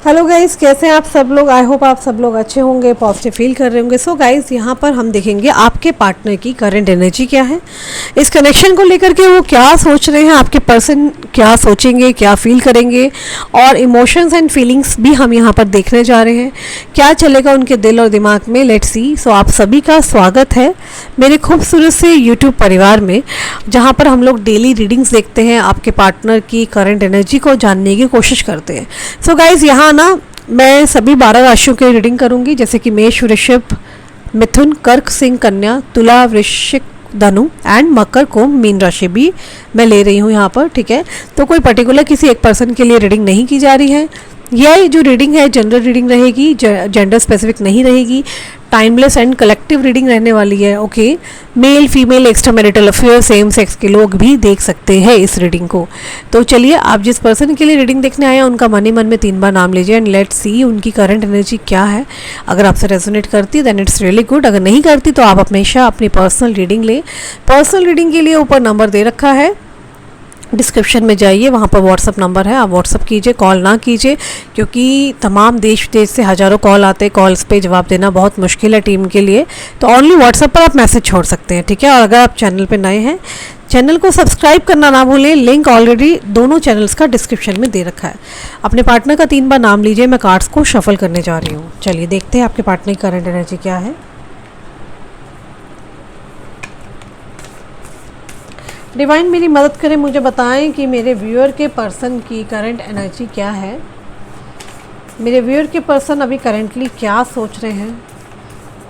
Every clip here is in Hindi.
हेलो गाइस, कैसे हैं आप सब लोग। आई होप आप सब लोग अच्छे होंगे, पॉजिटिव फील कर रहे होंगे। सो गाइस, यहाँ पर हम देखेंगे आपके पार्टनर की करंट एनर्जी क्या है, इस कनेक्शन को लेकर के वो क्या सोच रहे हैं, आपके पर्सन क्या सोचेंगे, क्या फील करेंगे, और इमोशंस एंड फीलिंग्स भी हम यहाँ पर देखने जा रहे हैं। क्या चलेगा उनके दिल और दिमाग में, लेट्स सी। सो आप सभी का स्वागत है मेरे खूबसूरत से यूट्यूब परिवार में, जहाँ पर हम लोग डेली रीडिंग्स देखते हैं, आपके पार्टनर की करंट एनर्जी को जानने की कोशिश करते हैं। सो गाइज, यहाँ ना मैं सभी 12 राशियों की रीडिंग करूंगी, जैसे कि मेष, वृषभ, मिथुन, कर्क, सिंह, कन्या, तुला, वृश्चिक, धनु एंड मकर को मीन राशि भी मैं ले रही हूँ यहाँ पर। ठीक है, तो कोई पर्टिकुलर किसी एक पर्सन के लिए रीडिंग नहीं की जा रही है। यह जो रीडिंग है जनरल रीडिंग रहेगी, जेंडर स्पेसिफिक नहीं रहेगी, टाइमलेस एंड कलेक्टिव रीडिंग रहने वाली है। Okay, male, female, extra marital affair, same sex के लोग भी देख सकते हैं इस रीडिंग को। तो चलिए, आप जिस पर्सन के लिए रीडिंग देखने आए हैं उनका मन ही मन में 3 बार नाम लीजिए एंड लेट्स सी उनकी करंट एनर्जी क्या है। अगर आपसे रेजोनेट करती है देन इट्स रियली गुड, अगर नहीं करती तो आप हमेशा अपनी पर्सनल रीडिंग लें। पर्सनल रीडिंग के लिए ऊपर नंबर दे रखा है, डिस्क्रिप्शन में जाइए, वहाँ पर व्हाट्सअप नंबर है, आप व्हाट्सअप कीजिए, कॉल ना कीजिए, क्योंकि तमाम देश विदेश से हज़ारों कॉल आते हैं। कॉल्स पे जवाब देना बहुत मुश्किल है टीम के लिए, तो ओनली व्हाट्सअप पर आप मैसेज छोड़ सकते हैं। ठीक है, और अगर आप चैनल पे नए हैं, चैनल को सब्सक्राइब करना ना भूलें, लिंक ऑलरेडी दोनों चैनल्स का डिस्क्रिप्शन में दे रखा है। अपने पार्टनर का 3 बार नाम लीजिए, मैं कार्ड्स को शफल करने जा रही हूँ। चलिए देखते हैं आपके पार्टनर की करंट एनर्जी क्या है। डिवाइन मेरी मदद करें, मुझे बताएं कि मेरे व्यूअर के पर्सन की करंट एनर्जी क्या है। मेरे व्यूअर के पर्सन अभी करेंटली क्या सोच रहे हैं,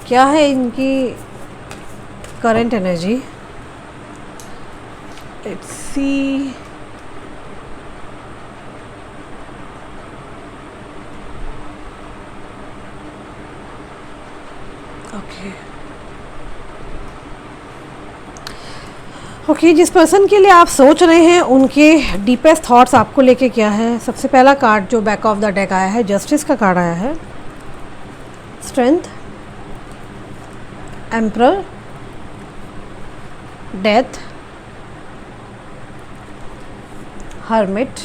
क्या है इनकी current energy. Let's see. Okay, जिस पर्सन के लिए आप सोच रहे हैं उनके डीपेस्ट थॉट्स आपको लेके क्या है। सबसे पहला कार्ड जो बैक ऑफ द डेक आया है, जस्टिस का कार्ड आया है, strength, emperor, death, hermit,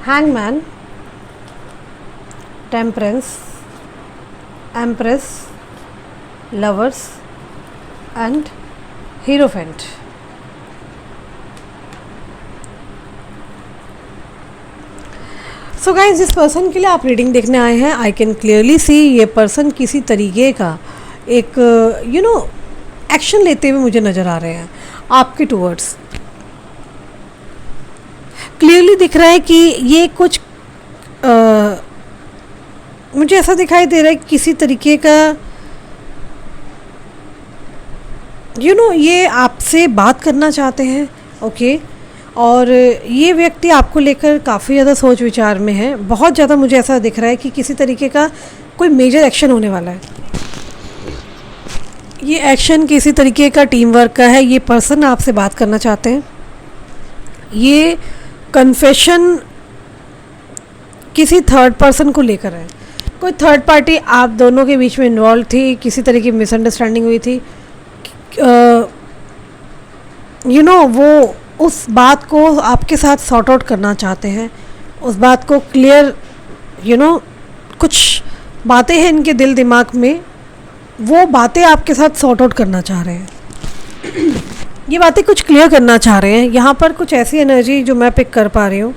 hangman, temperance, empress, lovers and hierophant. So guys, जिस पर्सन के लिए आप रीडिंग देखने आए हैं, आई कैन क्लियरली सी ये पर्सन किसी तरीके का एक एक्शन लेते हुए मुझे नज़र आ रहे हैं आपके टूवर्ड्स। क्लियरली दिख रहा है कि ये कुछ मुझे ऐसा दिखाई दे रहा है किसी तरीके का ये आपसे बात करना चाहते हैं। ओके, और ये व्यक्ति आपको लेकर काफ़ी ज़्यादा सोच विचार में है। बहुत ज़्यादा मुझे ऐसा दिख रहा है कि किसी तरीके का कोई मेजर एक्शन होने वाला है। ये एक्शन किसी तरीके का टीम वर्क का है। ये पर्सन आपसे बात करना चाहते हैं। ये कन्फेशन किसी थर्ड पर्सन को लेकर है। कोई थर्ड पार्टी आप दोनों के बीच में इन्वॉल्व थी, किसी तरह की मिसअंडरस्टैंडिंग हुई थी। वो उस बात को आपके साथ सॉर्ट आउट करना चाहते हैं, उस बात को क्लियर कुछ बातें हैं इनके दिल दिमाग में, वो बातें आपके साथ सॉर्ट आउट करना चाह रहे हैं। ये बातें कुछ क्लियर करना चाह रहे हैं। यहाँ पर कुछ ऐसी एनर्जी जो मैं पिक कर पा रही हूँ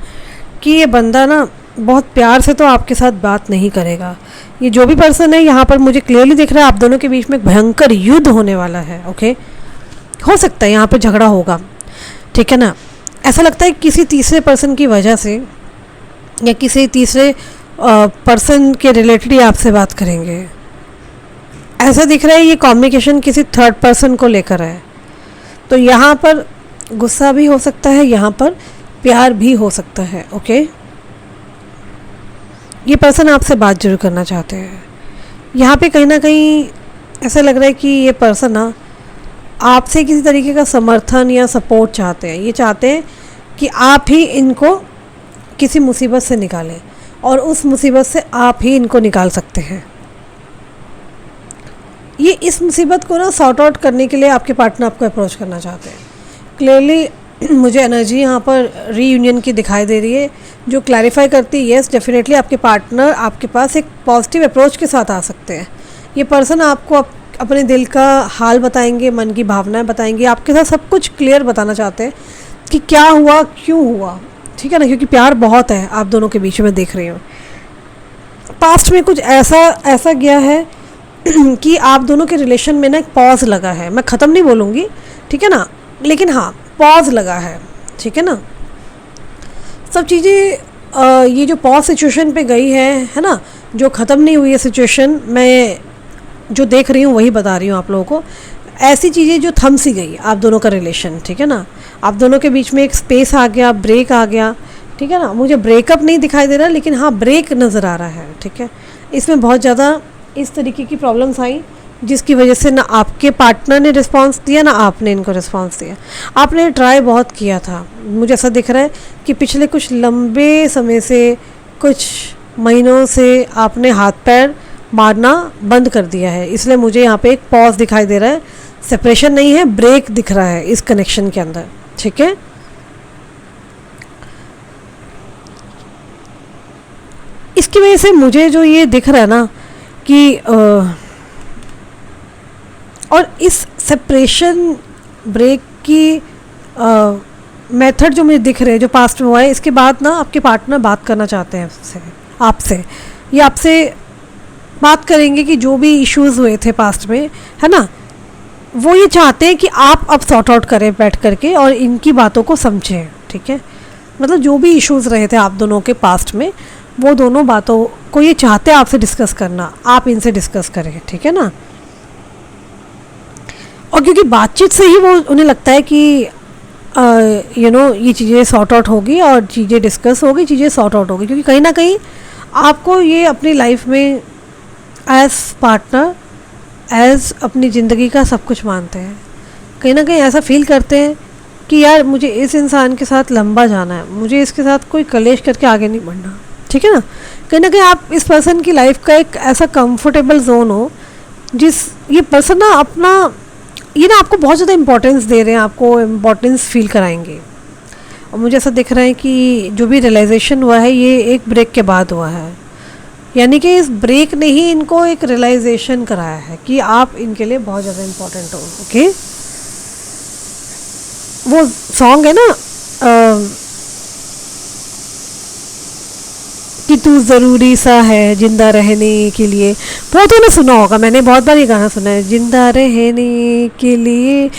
कि ये बंदा ना बहुत प्यार से तो आपके साथ बात नहीं करेगा। ये जो भी पर्सन है, यहाँ पर मुझे क्लियरली दिख रहा है आप दोनों के बीच में एक भयंकर युद्ध होने वाला है। ओके, हो सकता है यहाँ पे झगड़ा होगा। ठीक है ना, ऐसा लगता है किसी तीसरे पर्सन की वजह से या किसी तीसरे पर्सन के रिलेटेड ही आपसे बात करेंगे। ऐसा दिख रहा है ये कम्युनिकेशन किसी थर्ड पर्सन को लेकर है। तो यहाँ पर गुस्सा भी हो सकता है, यहाँ पर प्यार भी हो सकता है। ओके, ये पर्सन आपसे बात जरूर करना चाहते हैं। यहाँ पे कहीं ना कहीं ऐसा लग रहा है कि ये पर्सन ना आपसे किसी तरीके का समर्थन या सपोर्ट चाहते हैं। ये चाहते हैं कि आप ही इनको किसी मुसीबत से निकालें, और उस मुसीबत से आप ही इनको निकाल सकते हैं। ये इस मुसीबत को ना सॉर्ट आउट करने के लिए आपके पार्टनर आपको अप्रोच करना चाहते हैं। क्लियरली मुझे एनर्जी यहाँ पर रीयूनियन की दिखाई दे रही है, जो क्लैरिफाई करती है यस डेफिनेटली आपके पार्टनर आपके पास एक पॉजिटिव अप्रोच के साथ आ सकते हैं। ये पर्सन आपको अपने दिल का हाल बताएंगे, मन की भावनाएं बताएंगे, आपके साथ सब कुछ क्लियर बताना चाहते हैं कि क्या हुआ, क्यों हुआ, ठीक है ना, क्योंकि प्यार बहुत है आप दोनों के बीच में, देख रही हूँ। पास्ट में कुछ ऐसा गया है कि आप दोनों के रिलेशन में ना एक पॉज लगा है, मैं ख़त्म नहीं बोलूँगी, ठीक है ना, लेकिन हाँ पॉज लगा है, ठीक है ना। सब चीज़ें ये जो पॉज सिचुएशन पे गई है ना, जो ख़त्म नहीं हुई है सिचुएशन, मैं जो देख रही हूँ वही बता रही हूँ आप लोगों को। ऐसी चीज़ें जो थम सी गई आप दोनों का रिलेशन, ठीक है ना, आप दोनों के बीच में एक स्पेस आ गया, ब्रेक आ गया, ठीक है ना। मुझे ब्रेकअप नहीं दिखाई दे रहा, लेकिन हाँ ब्रेक नज़र आ रहा है, ठीक है। इसमें बहुत ज़्यादा इस तरीके की प्रॉब्लम्स आई जिसकी वजह से ना आपके पार्टनर ने रिस्पांस दिया ना आपने इनको रिस्पांस दिया। आपने ट्राई बहुत किया था, मुझे ऐसा दिख रहा है कि पिछले कुछ लंबे समय से, कुछ महीनों से आपने हाथ पैर मारना बंद कर दिया है, इसलिए मुझे यहाँ पे एक पॉज दिखाई दे रहा है। सेपरेशन नहीं है, ब्रेक दिख रहा है इस कनेक्शन के अंदर, ठीक है। इसकी वजह से मुझे जो ये दिख रहा है ना कि और इस सेपरेशन ब्रेक की मेथड जो मुझे दिख रहे हैं, जो पास्ट में हुआ है, इसके बाद ना आपके पार्टनर बात करना चाहते हैं आपसे, ये आपसे बात करेंगे कि जो भी इश्यूज़ हुए थे पास्ट में, है ना, वो ये चाहते हैं कि आप अब सॉर्ट आउट करें बैठ करके और इनकी बातों को समझें, ठीक है। मतलब जो भी इश्यूज़ रहे थे आप दोनों के पास्ट में, वो दोनों बातों को ये चाहते हैं आपसे डिस्कस करना, आप इनसे डिस्कस करें, ठीक है ना। और क्योंकि बातचीत से ही वो उन्हें लगता है कि ये चीज़ें सॉर्ट आउट होगी और चीज़ें डिस्कस होगी, चीज़ें सॉर्ट आउट होगी, क्योंकि कहीं ना कहीं आपको ये अपनी लाइफ में एज पार्टनर, एज अपनी ज़िंदगी का सब कुछ मानते हैं। कहीं ना कहीं ऐसा फील करते हैं कि यार मुझे इस इंसान के साथ लंबा जाना है, मुझे इसके साथ कोई कलेश करके आगे नहीं बढ़ना, ठीक है ना। कहीं ना कहीं आप इस पर्सन की लाइफ का एक ऐसा कंफर्टेबल जोन हो, जिस ये पर्सन ना अपना ये ना आपको बहुत ज़्यादा इंपॉर्टेंस दे रहे हैं, आपको इम्पोर्टेंस फील कराएंगे। और मुझे ऐसा दिख रहा है कि जो भी रियलाइजेशन हुआ है ये एक ब्रेक के बाद हुआ है, यानी कि इस ब्रेक ने ही इनको एक रियलाइजेशन कराया है कि आप इनके लिए बहुत ज़्यादा इम्पोर्टेंट हो, ओके। वो सॉन्ग है ना कि तू ज़रूरी सा है जिंदा रहने के लिए, वो तो ना सुना होगा, मैंने बहुत बार ये गाना सुना है, जिंदा रहने के लिए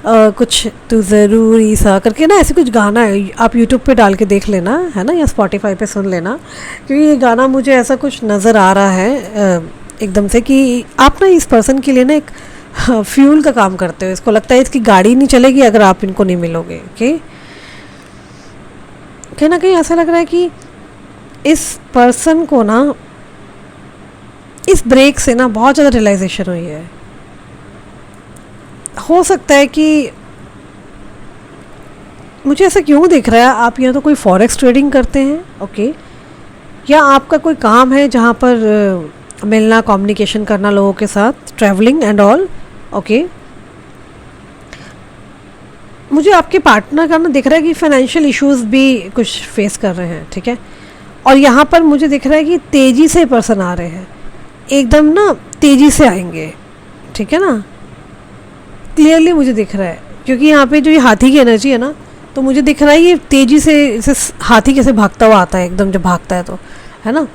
कुछ तू ज़रूरी सा करके ना, ऐसे कुछ गाना है, आप यूट्यूब पे डाल के देख लेना, है ना, या स्पॉटिफाई पे सुन लेना, क्योंकि ये गाना मुझे ऐसा कुछ नज़र आ रहा है एकदम से कि आप ना इस पर्सन के लिए ना एक फ्यूल का काम करते हो। इसको लगता है इसकी गाड़ी नहीं चलेगी अगर आप इनको नहीं मिलोगे, ओके। कहीं ना कहीं ऐसा लग रहा है कि इस पर्सन को ना इस ब्रेक से ना बहुत ज़्यादा रियलाइजेशन हुई है। हो सकता है कि मुझे ऐसा क्यों दिख रहा है, आप या तो कोई फॉरेक्स ट्रेडिंग करते हैं, ओके, या आपका कोई काम है जहाँ पर मिलना, कम्युनिकेशन करना लोगों के साथ, ट्रैवलिंग एंड ऑल, ओके। मुझे आपके पार्टनर का ना दिख रहा है कि फाइनेंशियल इश्यूज भी कुछ फेस कर रहे हैं, ठीक है। और यहाँ पर मुझे दिख रहा है कि तेज़ी से पर्सन आ रहे हैं, एकदम ना तेज़ी से आएंगे, ठीक है ना, क्लियरली मुझे दिख रहा है, क्योंकि यहाँ पे जो ये हाथी की एनर्जी है ना, तो मुझे दिख रहा है ये तेज़ी से, इसे हाथी कैसे भागता हुआ आता है, एकदम जब भागता है तो, है ना,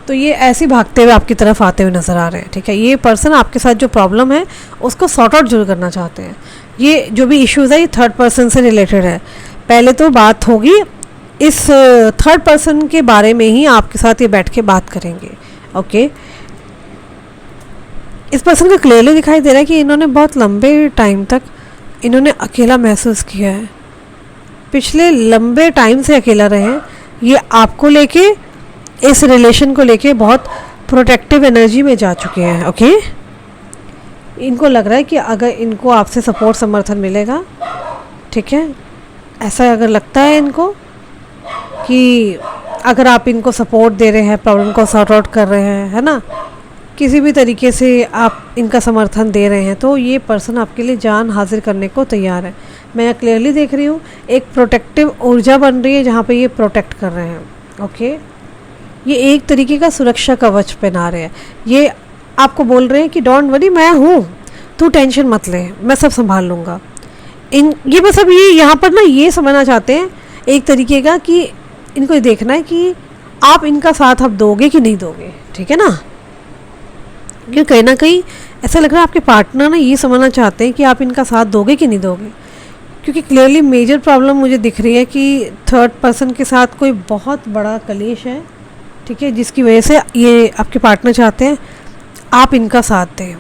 तो ये ऐसे भागते हुए आपकी तरफ आते हुए नज़र आ रहे हैं, ठीक है। ये पर्सन आपके साथ जो प्रॉब्लम है उसको सॉर्ट आउट जरूर करना चाहते हैं। ये जो भी इश्यूज़ है ये थर्ड पर्सन से रिलेटेड है। पहले तो बात होगी इस थर्ड पर्सन के बारे में ही, आपके साथ ये बैठ के बात करेंगे, ओके। इस पर्सन का क्लियरली दिखाई दे रहा है कि इन्होंने बहुत लंबे टाइम तक इन्होंने अकेला महसूस किया है, पिछले लंबे टाइम से अकेला रहे हैं। ये आपको लेके, इस रिलेशन को लेके बहुत प्रोटेक्टिव एनर्जी में जा चुके हैं, ओके। इनको लग रहा है कि अगर इनको आपसे सपोर्ट समर्थन मिलेगा, ठीक है, ऐसा अगर लगता है इनको कि अगर आप इनको सपोर्ट दे रहे हैं, प्रॉब्लम को सॉर्ट आउट कर रहे हैं, है ना, किसी भी तरीके से आप इनका समर्थन दे रहे हैं तो ये पर्सन आपके लिए जान हाजिर करने को तैयार है। मैं यहाँ क्लियरली देख रही हूँ एक प्रोटेक्टिव ऊर्जा बन रही है जहाँ पे ये प्रोटेक्ट कर रहे हैं। ओके, ये एक तरीके का सुरक्षा कवच पहना रहे हैं। ये आपको बोल रहे हैं कि डोंट वरी, मैं हूँ, तू टेंशन मत ले, मैं सब संभाल लूँगा। ये बस अब ये यहाँ पर ना ये समझना चाहते हैं एक तरीके का कि इनको ये देखना है कि आप इनका साथ अब दोगे कि नहीं दोगे, ठीक है ना। क्योंकि कहीं ना कहीं ऐसा लग रहा है आपके पार्टनर ना ये समझना चाहते हैं कि आप इनका साथ दोगे कि नहीं दोगे, क्योंकि क्लियरली मेजर प्रॉब्लम मुझे दिख रही है कि थर्ड पर्सन के साथ कोई बहुत बड़ा कलेश है, ठीक है, जिसकी वजह से ये आपके पार्टनर चाहते हैं आप इनका साथ दें।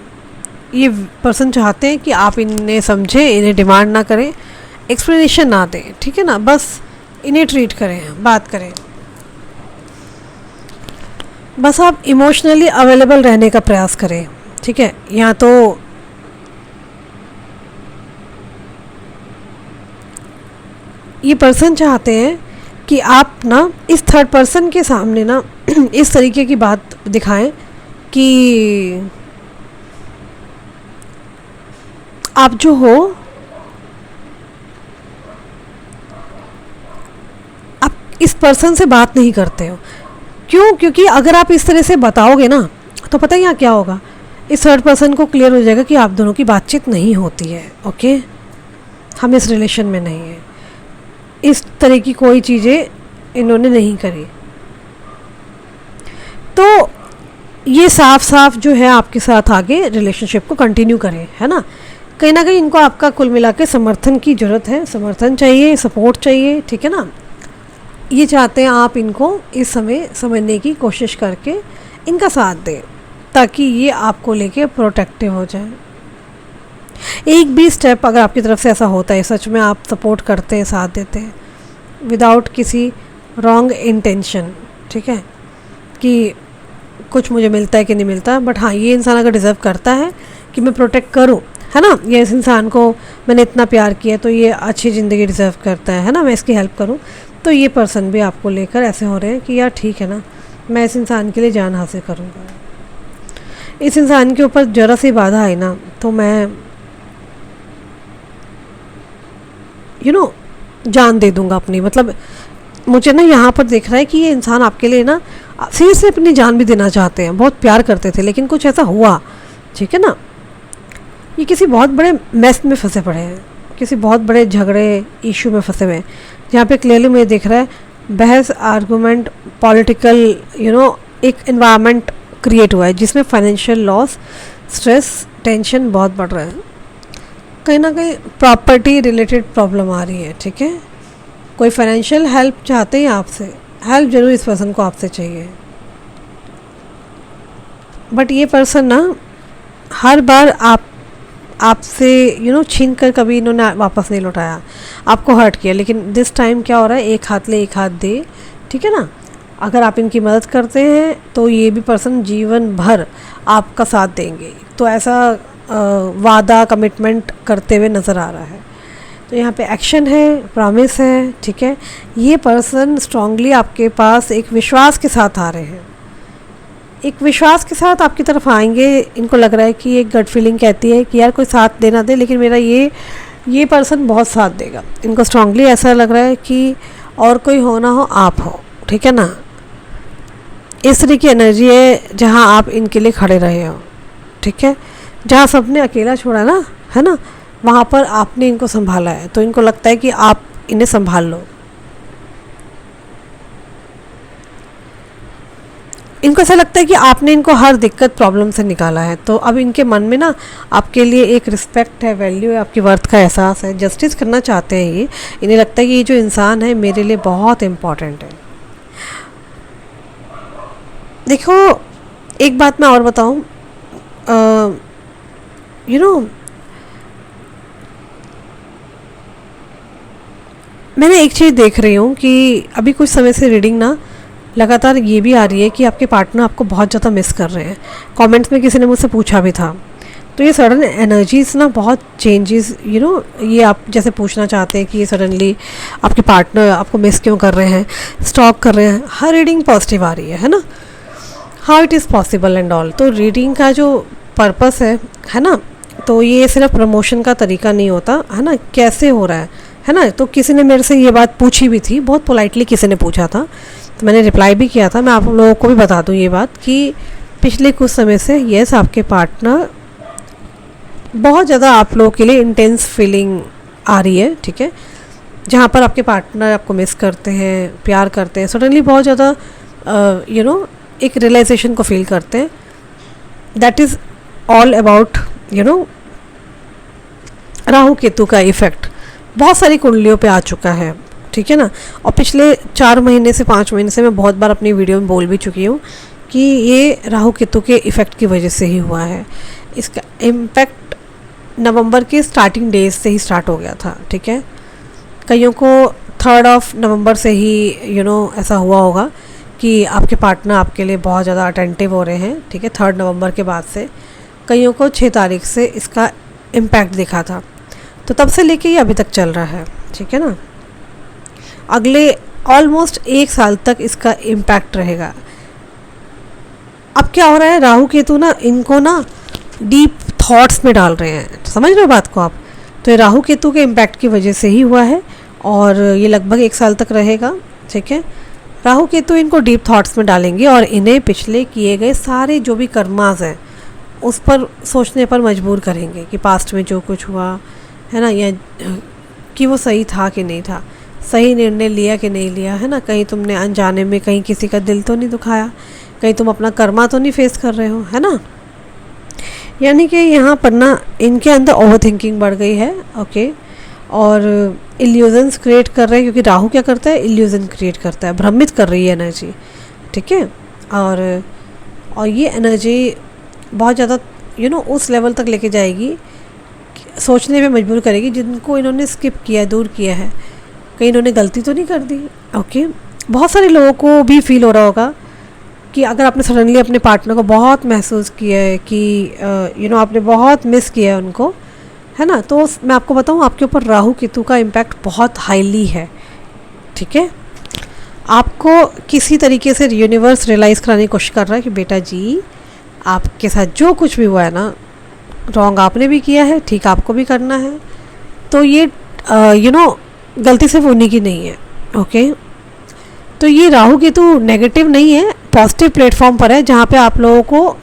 ये पर्सन चाहते हैं कि आप इन्हें समझें, इन्हें डिमांड ना करें, एक्सप्लेनेशन ना दें, ठीक है ना, बस इन्हें ट्रीट करें, बात करें। बस आप इमोशनली अवेलेबल रहने का प्रयास करें, ठीक है। यहाँ तो ये पर्सन चाहते हैं कि आप ना इस थर्ड पर्सन के सामने ना इस तरीके की बात दिखाएं कि आप जो हो आप इस पर्सन से बात नहीं करते हो। क्यों? क्योंकि अगर आप इस तरह से बताओगे ना तो पता है यहाँ क्या होगा, इस थर्ड पर्सन को क्लियर हो जाएगा कि आप दोनों की बातचीत नहीं होती है। ओके, हम इस रिलेशन में नहीं है, इस तरह की कोई चीज़ें इन्होंने नहीं करी। तो ये साफ साफ जो है आपके साथ आगे रिलेशनशिप को कंटिन्यू करें, है ना। कहीं ना कहीं इनको आपका कुल मिला के समर्थन की ज़रूरत है, समर्थन चाहिए, सपोर्ट चाहिए, ठीक है ना। ये चाहते हैं आप इनको इस समय समझने की कोशिश करके इनका साथ दें ताकि ये आपको लेके प्रोटेक्टिव हो जाए। एक भी स्टेप अगर आपकी तरफ से ऐसा होता है, सच में आप सपोर्ट करते हैं, साथ देते हैं विदाउट किसी रॉन्ग इंटेंशन, ठीक है, कि कुछ मुझे मिलता है कि नहीं मिलता, बट हाँ ये इंसान अगर डिज़र्व करता है कि मैं प्रोटेक्ट करूं, है ना, ये इस इंसान को मैंने इतना प्यार किया तो ये अच्छी ज़िंदगी डिज़र्व करता है ना, मैं इसकी हेल्प करूं, तो ये पर्सन भी आपको लेकर ऐसे हो रहे हैं कि यार ठीक है ना, मैं इस इंसान के लिए जान हासिल करूंगा। इस इंसान के ऊपर ज़रा सी बाधा आई ना तो मैं जान दे दूंगा अपनी। मतलब मुझे ना यहाँ पर देख रहा है कि ये इंसान आपके लिए ना सीरियसली अपनी जान भी देना चाहते हैं, बहुत प्यार करते थे लेकिन कुछ ऐसा हुआ, ठीक है ना। ये किसी बहुत बड़े मेस में फंसे पड़े हैं, किसी बहुत बड़े झगड़े इशू में फंसे हुए हैं जहाँ पे क्लियरली मुझे दिख रहा है बहस, आर्गूमेंट, पॉलिटिकल एक एनवायरनमेंट क्रिएट हुआ है जिसमें फाइनेंशियल लॉस, स्ट्रेस, टेंशन बहुत बढ़ रहा है। कहीं ना कहीं प्रॉपर्टी रिलेटेड प्रॉब्लम आ रही है, ठीक है। कोई फाइनेंशियल हेल्प चाहते हैं आपसे, हेल्प जरूर इस पर्सन को आपसे चाहिए, बट ये पर्सन ना हर बार आपसे छीन कर कभी इन्होंने वापस नहीं लौटाया, आपको हर्ट किया, लेकिन दिस टाइम क्या हो रहा है, एक हाथ ले एक हाथ दे, ठीक है ना। अगर आप इनकी मदद करते हैं तो ये भी पर्सन जीवन भर आपका साथ देंगे, तो ऐसा वादा कमिटमेंट करते हुए नज़र आ रहा है। तो यहाँ पे एक्शन है, प्रॉमिस है, ठीक है। ये पर्सन स्ट्रांगली आपके पास एक विश्वास के साथ आ रहे हैं, एक विश्वास के साथ आपकी तरफ आएंगे। इनको लग रहा है कि एक गट फीलिंग कहती है कि यार कोई साथ देना दे, लेकिन मेरा ये पर्सन बहुत साथ देगा। इनको स्ट्रांगली ऐसा लग रहा है कि और कोई हो ना हो आप हो, ठीक है ना। इस तरह की एनर्जी है जहाँ आप इनके लिए खड़े रहे हो, ठीक है। जहाँ सबने अकेला छोड़ा ना, है ना, वहाँ पर आपने इनको संभाला है, तो इनको लगता है कि आप इन्हें संभाल लो। इनको ऐसा लगता है कि आपने इनको हर दिक्कत प्रॉब्लम से निकाला है, तो अब इनके मन में ना आपके लिए एक रिस्पेक्ट है, वैल्यू है, आपकी वर्थ का एहसास है, जस्टिस करना चाहते हैं ये। इन्हें लगता है कि ये जो इंसान है मेरे लिए बहुत इम्पॉर्टेंट है। देखो एक बात मैं और बताऊँ, मैंने एक चीज़ देख रही हूँ कि अभी कुछ समय से रीडिंग ना लगातार ये भी आ रही है कि आपके पार्टनर आपको बहुत ज़्यादा मिस कर रहे हैं। कमेंट्स में किसी ने मुझसे पूछा भी था, तो ये सडन एनर्जीज ना बहुत चेंजेस, ये आप जैसे पूछना चाहते हैं कि ये सडनली आपके पार्टनर आपको मिस क्यों कर रहे हैं, स्टॉक कर रहे हैं। हर रीडिंग पॉजिटिव आ रही है ना। How it is possible and all. तो रीडिंग का जो पर्पस है ना, तो ये सिर्फ प्रमोशन का तरीका नहीं होता है ना, कैसे हो रहा है ना। तो किसी ने मेरे से ये बात पूछी भी थी, बहुत पोलाइटली किसी ने पूछा था, तो मैंने रिप्लाई भी किया था। मैं आप लोगों को भी बता दूं ये बात कि पिछले कुछ समय से यस, आपके पार्टनर बहुत ज़्यादा आप लोगों के लिए इंटेंस फीलिंग आ रही है, ठीक है, जहाँ पर आपके पार्टनर आपको मिस करते हैं, प्यार करते हैं, सडनली बहुत ज़्यादा यू नो एक रियलाइजेशन को फील करते हैं। That is all about you know Rahu Ketu का इफ़ेक्ट बहुत सारी कुंडलियों पे आ चुका है, ठीक है ना। और पिछले 4 महीने से 5 महीने से मैं बहुत बार अपनी वीडियो में बोल भी चुकी हूँ कि ये राहु केतु के इफ़ेक्ट की वजह से ही हुआ है। इसका इम्पैक्ट नवंबर के स्टार्टिंग डेज से ही स्टार्ट हो गया था, ठीक है। कईयों को 3 नवंबर से ही ऐसा हुआ होगा कि आपके पार्टनर आपके लिए बहुत ज़्यादा अटेंटिव हो रहे हैं, ठीक है। 3 नवंबर के बाद से कईयों को 6 तारीख से इसका इम्पैक्ट दिखा था, तो तब से लेके ये अभी तक चल रहा है, ठीक है ना। अगले ऑलमोस्ट 1 साल तक इसका इम्पैक्ट रहेगा। अब क्या हो रहा है, राहु केतु ना इनको ना डीप थॉट्स में डाल रहे हैं, समझ रहे हो बात को आप। तो ये राहु केतु के इम्पैक्ट की वजह से ही हुआ है और ये लगभग 1 साल तक रहेगा, ठीक है। राहु केतु इनको डीप थॉट्स में डालेंगे और इन्हें पिछले किए गए सारे जो भी कर्मास हैं उस पर सोचने पर मजबूर करेंगे कि पास्ट में जो कुछ हुआ है ना, या कि वो सही था कि नहीं था, सही निर्णय लिया कि नहीं लिया, है ना। कहीं तुमने अनजाने में कहीं किसी का दिल तो नहीं दुखाया, कहीं तुम अपना कर्मा तो नहीं फेस कर रहे हो, है ना। यानी कि यहाँ पर ना इनके अंदर ओवर थिंकिंग बढ़ गई है, ओके। और इल्यूजन्स क्रिएट कर रहे हैं, क्योंकि राहु क्या करता है, इल्यूजन क्रिएट करता है, भ्रमित कर रही है एनर्जी, ठीक है। और ये एनर्जी बहुत ज़्यादा उस लेवल तक लेके जाएगी, सोचने पे मजबूर करेगी जिनको इन्होंने स्किप किया, दूर किया है। कहीं इन्होंने गलती तो नहीं कर दी, ओके। बहुत सारे लोगों को भी फील हो रहा होगा कि अगर आपने सडनली अपने पार्टनर को बहुत महसूस किया है कि आपने बहुत मिस किया है उनको, है ना, तो मैं आपको बताऊँ आपके ऊपर राहु केतु का इम्पैक्ट बहुत हाईली है, ठीक है। आपको किसी तरीके से यूनिवर्स रियलाइज़ कराने की कोशिश कर रहा है कि बेटा जी आपके साथ जो कुछ भी हुआ है ना, रॉन्ग आपने भी किया है, ठीक आपको भी करना है। तो ये गलती सिर्फ उन्हीं की नहीं है, ओके। तो ये राहु केतु नेगेटिव नहीं है, पॉजिटिव प्लेटफॉर्म पर है, जहाँ पे आप लोगों को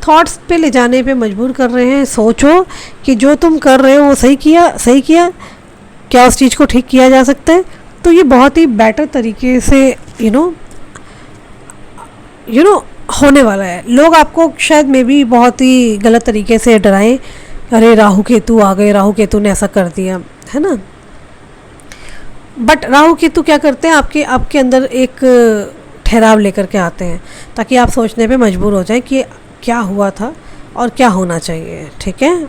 थॉट्स पे ले जाने पे मजबूर कर रहे हैं। सोचो कि जो तुम कर रहे हो वो सही किया, क्या उस चीज़ को ठीक किया जा सकता है। तो ये बहुत ही बेटर तरीके से होने वाला है। लोग आपको शायद में भी बहुत ही गलत तरीके से डराएं, अरे राहु केतु आ गए, राहु केतु ने ऐसा कर दिया, है ना। बट राहु केतु क्या करते हैं, आपके अंदर एक ठहराव लेकर के आते हैं, ताकि आप सोचने पे मजबूर हो जाएं कि क्या हुआ था और क्या होना चाहिए, ठीक है।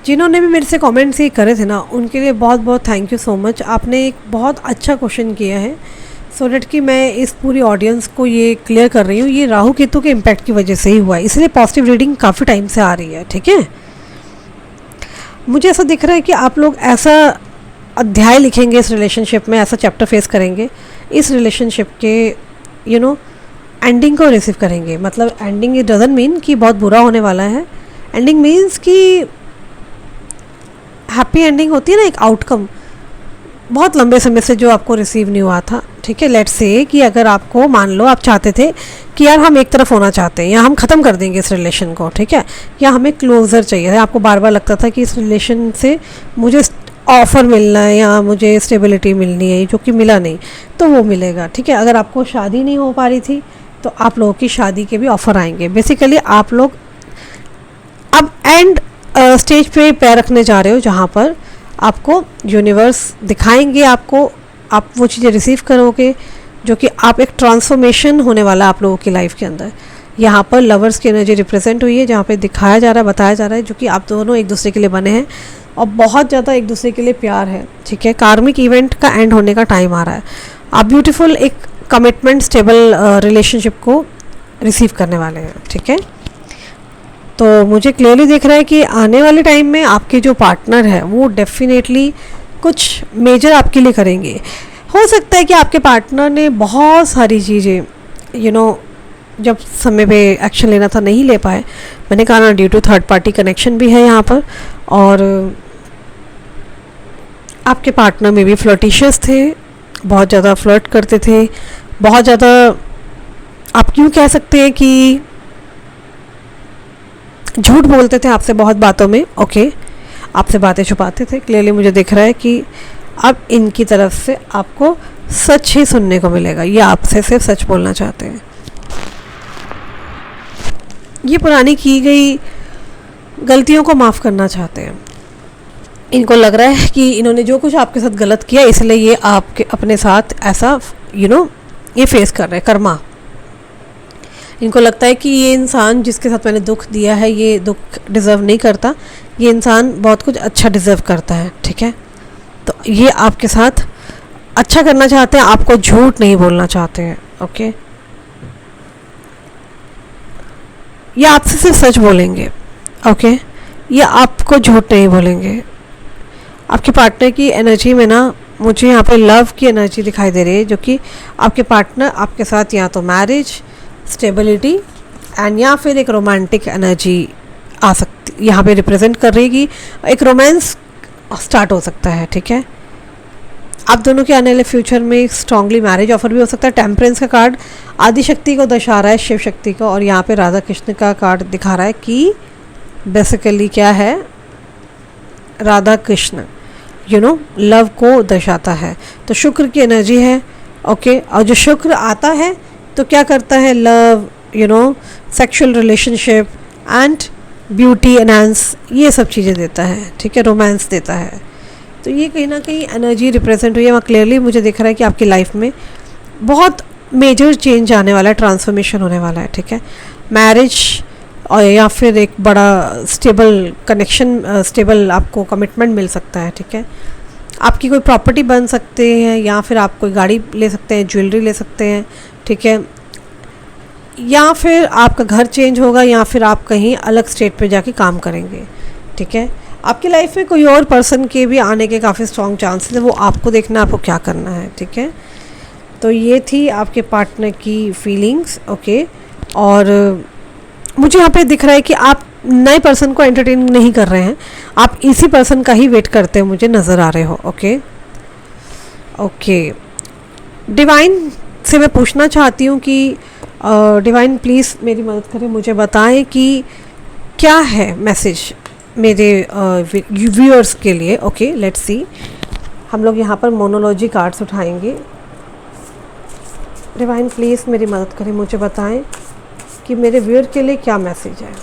जिन्होंने भी मेरे से कमेंट्स ये करे थे ना, उनके लिए बहुत बहुत थैंक यू सो मच। आपने एक बहुत अच्छा क्वेश्चन किया है, सो डेट कि मैं इस पूरी ऑडियंस को ये क्लियर कर रही हूँ। ये राहु केतु के इम्पैक्ट की वजह से ही हुआ है, इसलिए पॉजिटिव रीडिंग काफ़ी टाइम से आ रही है, ठीक है। मुझे ऐसा दिख रहा है कि आप लोग ऐसा अध्याय लिखेंगे इस रिलेशनशिप में, ऐसा चैप्टर फेस करेंगे, इस रिलेशनशिप के एंडिंग को रिसीव करेंगे। मतलब एंडिंग इट डजंट मीन कि बहुत बुरा होने वाला है, एंडिंग मीन्स कि हैप्पी एंडिंग होती है ना, एक आउटकम बहुत लंबे समय से जो आपको रिसीव नहीं हुआ था, ठीक है। लेट्स से कि अगर आपको मान लो आप चाहते थे कि यार हम एक तरफ होना चाहते हैं, या हम ख़त्म कर देंगे इस रिलेशन को, ठीक है, या हमें क्लोजर चाहिए, आपको बार बार लगता था कि इस रिलेशन से मुझे ऑफ़र मिलना है या मुझे स्टेबिलिटी मिलनी है, जो कि मिला नहीं, तो वो मिलेगा, ठीक है। अगर आपको शादी नहीं हो पा रही थी तो आप लोगों की शादी के भी ऑफ़र आएंगे। बेसिकली आप लोग अब एंड स्टेज पे पैर रखने जा रहे हो, जहाँ पर आपको यूनिवर्स दिखाएंगे, आपको आप वो चीज़ें रिसीव करोगे, जो कि आप एक ट्रांसफॉर्मेशन होने वाला है आप लोगों की लाइफ के अंदर। यहाँ पर लवर्स की एनर्जी रिप्रेजेंट हुई है, जहाँ पे दिखाया जा रहा है, बताया जा रहा है, जो कि आप दोनों एक दूसरे के लिए बने हैं और बहुत ज़्यादा एक दूसरे के लिए प्यार है, ठीक है। कार्मिक इवेंट का एंड होने का टाइम आ रहा है, आप ब्यूटीफुल एक कमिटमेंट स्टेबल रिलेशनशिप को रिसीव करने वाले हैं, ठीक है। तो मुझे क्लियरली दिख रहा है कि आने वाले टाइम में आपके जो पार्टनर है वो डेफिनेटली कुछ मेजर आपके लिए करेंगे। हो सकता है कि आपके पार्टनर ने बहुत सारी चीज़ें यू नो जब समय पे एक्शन लेना था नहीं ले पाए। मैंने कहा ना, due to third party connection भी है यहाँ पर, और आपके पार्टनर में भी फ्लर्टिशियस थे, बहुत ज़्यादा फ्लर्ट करते थे, बहुत ज़्यादा आप क्यों कह सकते हैं कि झूठ बोलते थे आपसे बहुत बातों में। ओके, आपसे बातें छुपाते थे। क्लियरली मुझे दिख रहा है कि अब इनकी तरफ से आपको सच ही सुनने को मिलेगा, ये आपसे सिर्फ सच बोलना चाहते हैं। ये पुरानी की गई गलतियों को माफ़ करना चाहते हैं। इनको लग रहा है कि इन्होंने जो कुछ आपके साथ गलत किया, इसलिए ये आपके अपने साथ ऐसा ये फेस कर रहे हैं कर्मा। इनको लगता है कि ये इंसान जिसके साथ मैंने दुख दिया है, ये दुख डिज़र्व नहीं करता, ये इंसान बहुत कुछ अच्छा डिज़र्व करता है। ठीक है, तो ये आपके साथ अच्छा करना चाहते हैं, आपको झूठ नहीं बोलना चाहते हैं। ओके, ये आपसे सिर्फ सच बोलेंगे। ओके, ये आपको झूठ नहीं बोलेंगे। आपके पार्टनर की एनर्जी में ना मुझे यहाँ पे लव की एनर्जी दिखाई दे रही है, जो कि आपके पार्टनर आपके साथ या तो मैरिज, स्टेबिलिटी एंड या फिर एक रोमांटिक एनर्जी आ सकती, यहाँ पे रिप्रेजेंट कर रही है कि एक रोमांस स्टार्ट हो सकता है। ठीक है, आप दोनों के आने वाले फ्यूचर में स्ट्रांगली मैरिज ऑफर भी हो सकता है। टेम्परेंस का कार्ड आदि शक्ति को दर्शा रहा है, शिव शक्ति को, और यहाँ पे राधा कृष्ण का कार्ड दिखा रहा है कि बेसिकली क्या है, राधा कृष्ण लव को दर्शाता है। तो शुक्र की एनर्जी है। ओके, और जो शुक्र आता है तो क्या करता है, love sexual relationship and beauty enhance, ये सब चीज़ें देता है। ठीक है, रोमांस देता है। तो ये कहीं ना कहीं एनर्जी रिप्रेजेंट हुई है वहाँ। क्लियरली मुझे दिख रहा है कि आपकी लाइफ में बहुत मेजर चेंज आने वाला है, ट्रांसफॉर्मेशन होने वाला है। ठीक है, मैरिज और या फिर एक बड़ा स्टेबल कनेक्शन, स्टेबल आपको कमिटमेंट मिल सकता है। ठीक है, आपकी कोई प्रॉपर्टी बन सकते हैं, या फिर आप कोई गाड़ी ले सकते हैं, ज्वेलरी ले सकते हैं। ठीक है, या फिर आपका घर चेंज होगा, या फिर आप कहीं अलग स्टेट पे जाके काम करेंगे। ठीक है, आपकी लाइफ में कोई और पर्सन के भी आने के काफ़ी स्ट्रॉन्ग चांसेस है, वो आपको देखना है आपको क्या करना है। ठीक है, तो ये थी आपके पार्टनर की फीलिंग्स। ओके, और मुझे यहाँ पे दिख रहा है कि आप नए पर्सन को एंटरटेन नहीं कर रहे हैं, आप इसी पर्सन का ही वेट करते हैं, मुझे नज़र आ रहे हो। ओके ओके, डिवाइन से मैं पूछना चाहती हूँ कि डिवाइन प्लीज़ मेरी मदद करें, मुझे बताएं कि क्या है मैसेज मेरे व्यूअर्स के लिए। Okay, let's see. हम लोग यहाँ पर मोनोलॉजी कार्ड्स उठाएंगे। डिवाइन प्लीज़ मेरी मदद करें, मुझे बताएं कि मेरे व्यूअर के लिए क्या मैसेज है।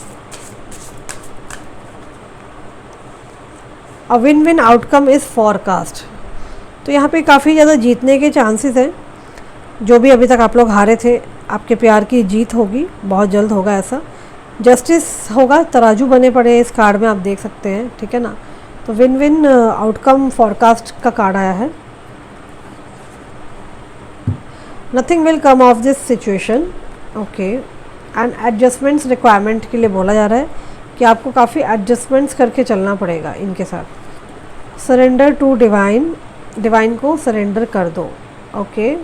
A win win outcome is forecast. तो यहाँ पे काफ़ी ज़्यादा जीतने के चांसेस हैं। जो भी अभी तक आप लोग हारे थे, आपके प्यार की जीत होगी, बहुत जल्द होगा ऐसा। जस्टिस होगा, तराजू बने पड़े हैं इस कार्ड में, आप देख सकते हैं। ठीक है ना, तो विन विन आउटकम फॉरकास्ट का कार्ड आया है। Nothing will come of this situation. Okay, and adjustments requirement के लिए बोला जा रहा है कि आपको काफ़ी एडजस्टमेंट्स करके चलना पड़ेगा इनके साथ। सरेंडर टू डिवाइन, डिवाइन को सरेंडर कर दो। ओके,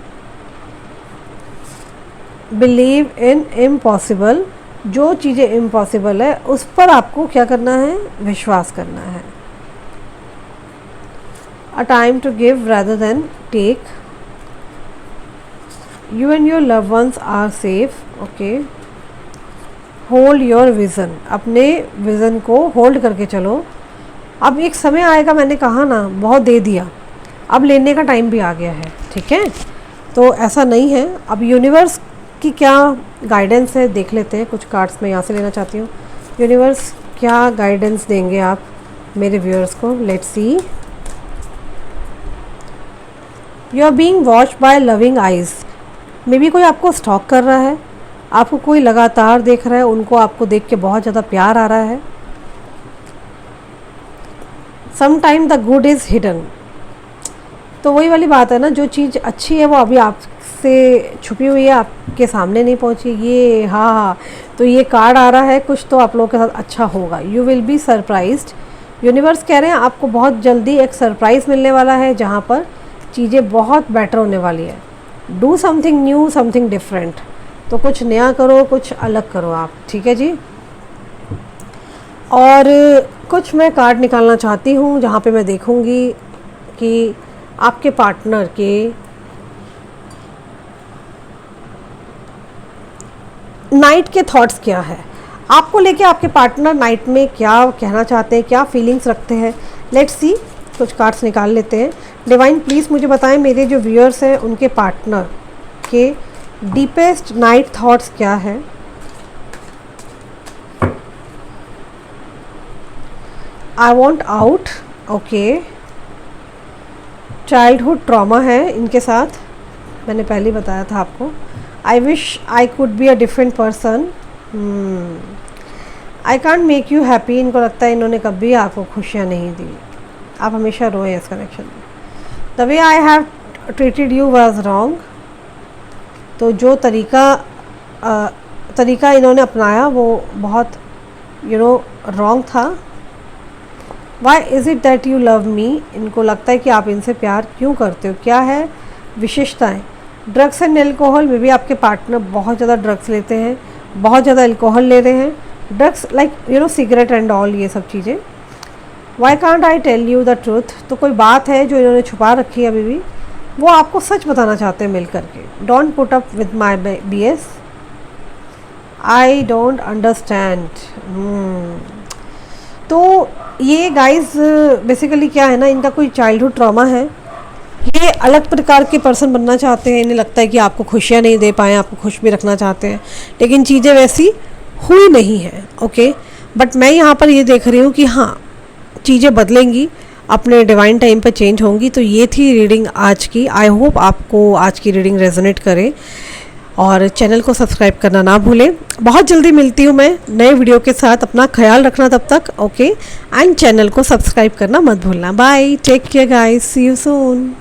बिलीव इन इम्पॉसिबल, जो चीज़ें इम्पॉसिबल है उस पर आपको क्या करना है, विश्वास करना है। A time to give rather than take, you and your love ones are safe. Okay, hold your vision, अपने विज़न को होल्ड करके चलो। अब एक समय आएगा, मैंने कहा ना, बहुत दे दिया, अब लेने का टाइम भी आ गया है। ठीक है, तो ऐसा नहीं है। अब यूनिवर्स की क्या गाइडेंस है देख लेते हैं। कुछ कार्ड्स मैं यहाँ से लेना चाहती हूँ। यूनिवर्स क्या गाइडेंस देंगे आप मेरे व्यूअर्स को, let's see. You are being watched by loving eyes. May be कोई आपको स्टॉक कर रहा है, आपको कोई लगातार देख रहा है, उनको आपको देख के बहुत ज़्यादा प्यार आ रहा है। Some time the good is hidden. तो वही वाली बात है ना, जो चीज़ अच्छी है वो अभी आपसे छुपी हुई है, आपके सामने नहीं पहुंची। ये हाँ, तो ये कार्ड आ रहा है, कुछ तो आप लोगों के साथ अच्छा होगा। You will be surprised. Universe कह रहे हैं आपको बहुत जल्दी एक सरप्राइज़ मिलने वाला है, जहाँ पर चीज़ें बहुत बेटर होने वाली है। Do something new, something different. तो कुछ नया करो, कुछ अलग करो आप, ठीक है जी। और कुछ मैं कार्ड निकालना चाहती हूँ जहाँ पे मैं देखूँगी कि आपके पार्टनर के नाइट के थॉट्स क्या है, आपको लेके आपके पार्टनर नाइट में क्या कहना चाहते हैं, क्या फीलिंग्स रखते हैं। लेट्स सी, कुछ कार्ड्स निकाल लेते हैं। डिवाइन प्लीज़ मुझे बताएं मेरे जो व्यूअर्स हैं उनके पार्टनर के डीपेस्ट नाइट थॉट्स क्या है। I want out, okay. Childhood trauma है इनके साथ, मैंने पहले ही बताया था आपको। I wish I could be a different person, I can't make you happy, इनको लगता है इन्होंने कभी आपको खुशियाँ नहीं दी, आप हमेशा रोए इस कनेक्शन में। The way I have treated you was wrong, तो जो तरीका इन्होंने अपनाया वो बहुत रॉन्ग था। Why is it that you love me, इनको लगता है कि आप इनसे प्यार क्यों करते हो, क्या है विशेषताएं। ड्रग्स एंड एल्कोहल में भी आपके पार्टनर बहुत ज़्यादा ड्रग्स लेते हैं, बहुत ज़्यादा एल्कोहल ले रहे हैं, drugs like cigarette and all, ये सब चीज़ें। Why can't I tell you the truth, तो कोई बात है जो इन्होंने छुपा रखी है अभी भी, वो आपको सच बताना चाहते हैं मिल करके। Don't put up with my BS, I don't understand. तो ये गाइस बेसिकली क्या है ना, इनका कोई चाइल्डहुड ट्रॉमा है, ये अलग प्रकार के पर्सन बनना चाहते हैं। इन्हें लगता है कि आपको खुशियाँ नहीं दे पाए, आपको खुश भी रखना चाहते हैं, लेकिन चीज़ें वैसी हुई नहीं हैं, ओके। बट मैं यहाँ पर ये देख रही हूँ कि हाँ, चीज़ें बदलेंगी, अपने डिवाइन टाइम पर चेंज होंगी। तो ये थी रीडिंग आज की। आई होप आपको आज की रीडिंग रेजोनेट करे, और चैनल को सब्सक्राइब करना ना भूलें। बहुत जल्दी मिलती हूँ मैं नए वीडियो के साथ, अपना ख्याल रखना तब तक, ओके। एंड चैनल को सब्सक्राइब करना मत भूलना। Bye, take care guys, see you soon.